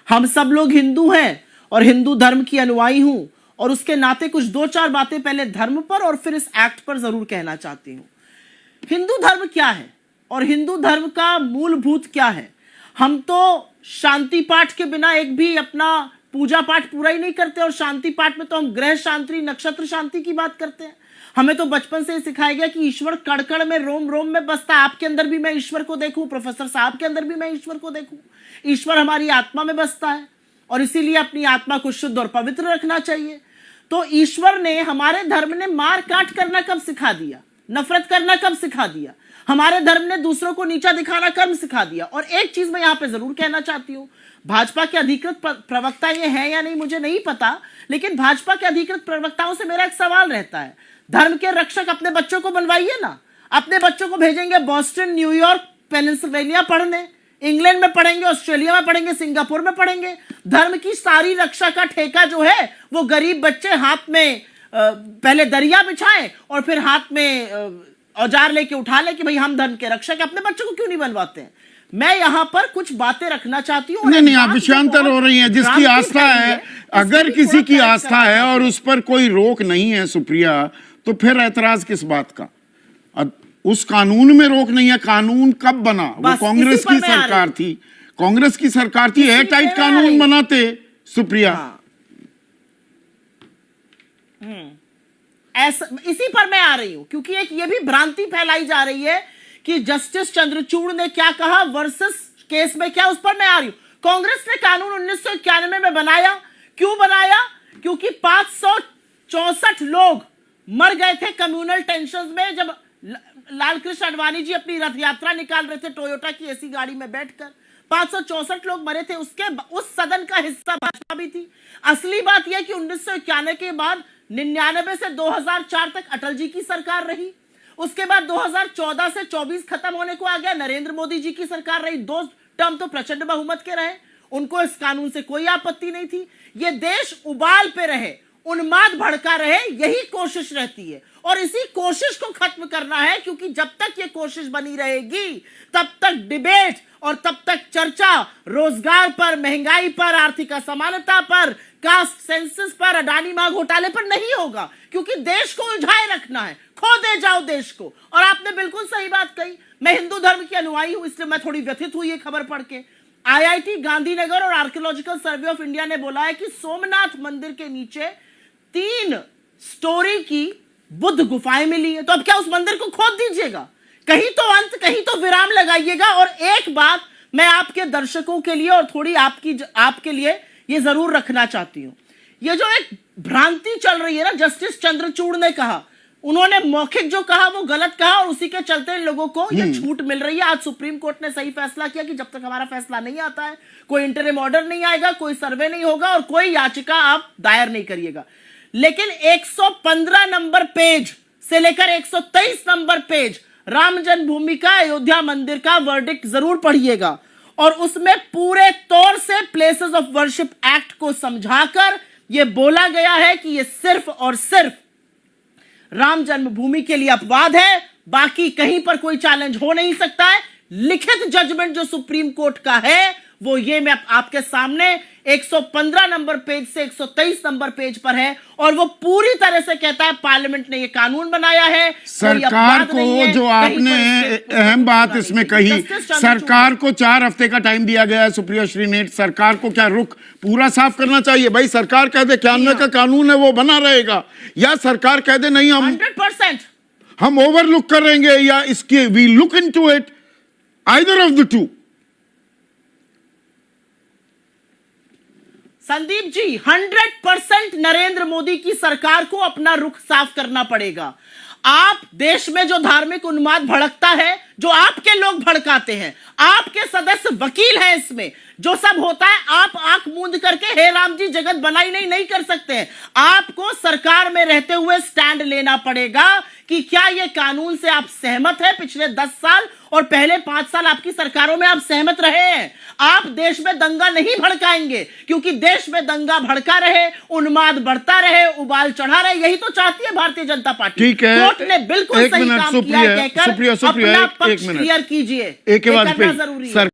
हम सब लोग हिंदू हैं और हिंदू धर्म की अनुयायी हूं, और उसके नाते कुछ दो चार बातें पहले धर्म पर और फिर इस एक्ट पर जरूर कहना चाहती हूं। हिंदू धर्म क्या है और हिंदू धर्म का मूलभूत क्या है? हम तो शांति पाठ के बिना एक भी अपना पूजा पाठ पूरा ही नहीं करते, और शांति पाठ में तो हम ग्रह शांति, नक्षत्र शांति की बात करते हैं। हमें तो बचपन से सिखाया गया कि ईश्वर कण-कण में, रोम रोम में बसता है। आपके अंदर भी मैं ईश्वर को देखूं, प्रोफेसर साहब के अंदर भी मैं ईश्वर को देखूं। ईश्वर हमारी आत्मा में बसता है और इसीलिए अपनी आत्मा को शुद्ध और पवित्र रखना चाहिए। तो ईश्वर ने, हमारे धर्म ने मार काट करना कब सिखा दिया? नफरत करना कब सिखा दिया? हमारे धर्म ने दूसरों को नीचा दिखाना कब सिखा दिया? और एक चीज मैं यहां पे जरूर कहना चाहती हूं, भाजपा के अधिकृत प्रवक्ता ये है या नहीं मुझे नहीं पता, लेकिन भाजपा के अधिकृत प्रवक्ताओं से मेरा एक सवाल रहता है, धर्म के रक्षक अपने बच्चों को बनवाइए ना। अपने बच्चों को भेजेंगे बॉस्टन, न्यूयॉर्क, पेनिसिल्वेनिया पढ़ने, इंग्लैंड में पढ़ेंगे, ऑस्ट्रेलिया में पढ़ेंगे, सिंगापुर में पढ़ेंगे। धर्म की सारी रक्षा का ठेका जो है वो गरीब बच्चे हाथ में पहले दरिया बिछाएं और फिर हाथ में औजार लेके उठा ले कि भाई हम धर्म के रक्षक। अपने बच्चों को क्यों नहीं बनवाते हैं? मैं यहां पर कुछ बातें रखना चाहती हूं। नहीं, आप विषयांतर हो रही हैं। जिसकी आस्था है, अगर किसी की आस्था है और उस पर कोई रोक नहीं है सुप्रिया, तो फिर ऐतराज किस बात का? उस कानून में रोक नहीं है। कानून कब बना? वो कांग्रेस की सरकार थी, कांग्रेस की सरकार थी, एयर टाइट कानून बनाते सुप्रिया। ऐसा, इसी पर मैं आ रही हूं क्योंकि एक ये भी भ्रांति फैलाई जा रही है कि जस्टिस चंद्रचूड़ ने क्या कहा वर्सेस केस में क्या, उस पर मैं आ रही हूं। कांग्रेस ने कानून 1991 में बनाया। क्यों बनाया? क्योंकि 564 लोग मर गए थे कम्युनल टेंशन में जब लालकृष्ण आडवाणी जी अपनी रथ यात्रा निकाल रहे थे टोयोटा की ऐसी गाड़ी में बैठकर। 564 लोग मरे थे। उस सदन का हिस्सा भाजपा भी थी। असली बात यह कि 1991 के बाद 99 से 2004 तक अटल जी की सरकार रही। उसके बाद 2014 से 24 खत्म होने को आ गया, नरेंद्र मोदी जी की सरकार रही। 2 टर्म तो प्रचंड बहुमत के रहे, उनको इस कानून से कोई आपत्ति नहीं थी। ये देश उबाल पे रहे, उन्माद भड़का रहे, यही कोशिश रहती है और इसी कोशिश को खत्म करना है, क्योंकि जब तक ये कोशिश बनी रहेगी तब तक डिबेट और तब तक चर्चा रोजगार पर, महंगाई पर, आर्थिक असमानता पर, कास्ट सेंसस पर, अडानी मां घोटाले पर नहीं होगा, क्योंकि देश को उलझाए रखना है। खो दे जाओ देश को। और आपने बिल्कुल सही बात कही। मैं हिंदू धर्म की अनुयायी हूं, इसलिए मैं थोड़ी व्यथित हुई ये खबर पढ़ के। आईआईटी गांधीनगर और आर्कियोलॉजिकल सर्वे ऑफ इंडिया ने बोला है कि सोमनाथ मंदिर के नीचे 3 स्टोरी की बुद्ध गुफाएं मिली है। तो अब क्या उस मंदिर को खोद दीजिएगा? कहीं तो अंत, कहीं तो विराम लगाइएगा। और एक बात मैं आपके दर्शकों के लिए और थोड़ी आपके लिए ये जरूर रखना चाहती हूं। ये जो एक भ्रांति चल रही है ना, जस्टिस चंद्रचूड़ ने कहा, उन्होंने मौखिक जो कहा वो गलत कहा और उसी के चलते लोगों को ये छूट मिल रही है। आज सुप्रीम कोर्ट ने सही फैसला किया कि जब तक हमारा फैसला नहीं आता है, कोई इंटरिम ऑर्डर नहीं आएगा, कोई सर्वे नहीं होगा और कोई याचिका आप दायर नहीं करिएगा। लेकिन 115 नंबर पेज से लेकर 123 नंबर पेज राम जन्मभूमि का, अयोध्या मंदिर का वर्डिक्ट जरूर पढ़िएगा और उसमें पूरे तौर से प्लेसेस ऑफ वर्शिप एक्ट को समझाकर यह बोला गया है कि यह सिर्फ और सिर्फ राम जन्मभूमि के लिए अपवाद है, बाकी कहीं पर कोई चैलेंज हो नहीं सकता है। लिखित जजमेंट जो सुप्रीम कोर्ट का है वो ये मैं आपके सामने 115 नंबर पेज से 123 नंबर पेज पर है और वो पूरी तरह से कहता है पार्लियामेंट ने ये कानून बनाया है। सरकार को, जो आपने अहम बात इसमें कही, सरकार को 4 हफ्ते का टाइम दिया गया है सुप्रिया श्रीनेट। सरकार को क्या रुख पूरा साफ करना चाहिए? भाई सरकार कह दे 91 का कानून है वो बना रहेगा, या सरकार कह दे नहीं हम 100% हम ओवरलुक करेंगे, या इसके we look into it, either of the two. Sandeep ji, 100% Narendra Modi की सरकार को अपना रुख साफ करना पड़ेगा। आप देश में जो धार्मिक उन्माद भड़कता है, जो आपके लोग भड़काते हैं, आपके सदस्य वकील हैं इसमें, जो सब होता है आप आंख मूंद करके हे राम जी जगत बनाई नहीं कर सकते हैं। आपको सरकार में रहते हुए स्टैंड लेना पड़ेगा कि क्या यह कानून से आप सहमत हैं। पिछले 10 साल और पहले 5 साल आपकी सरकारों में आप सहमत रहे हैं। आप देश में दंगा नहीं भड़काएंगे, क्योंकि देश में दंगा भड़का रहे, उन्माद बढ़ता रहे, उबाल चढ़ा रहे, यही तो चाहती है भारतीय जनता पार्टी। ठीक है, कोर्ट ने बिल्कुल सही काम किया है कहकर अपना पक्ष क्लियर कीजिए। एक बात जरूरी है।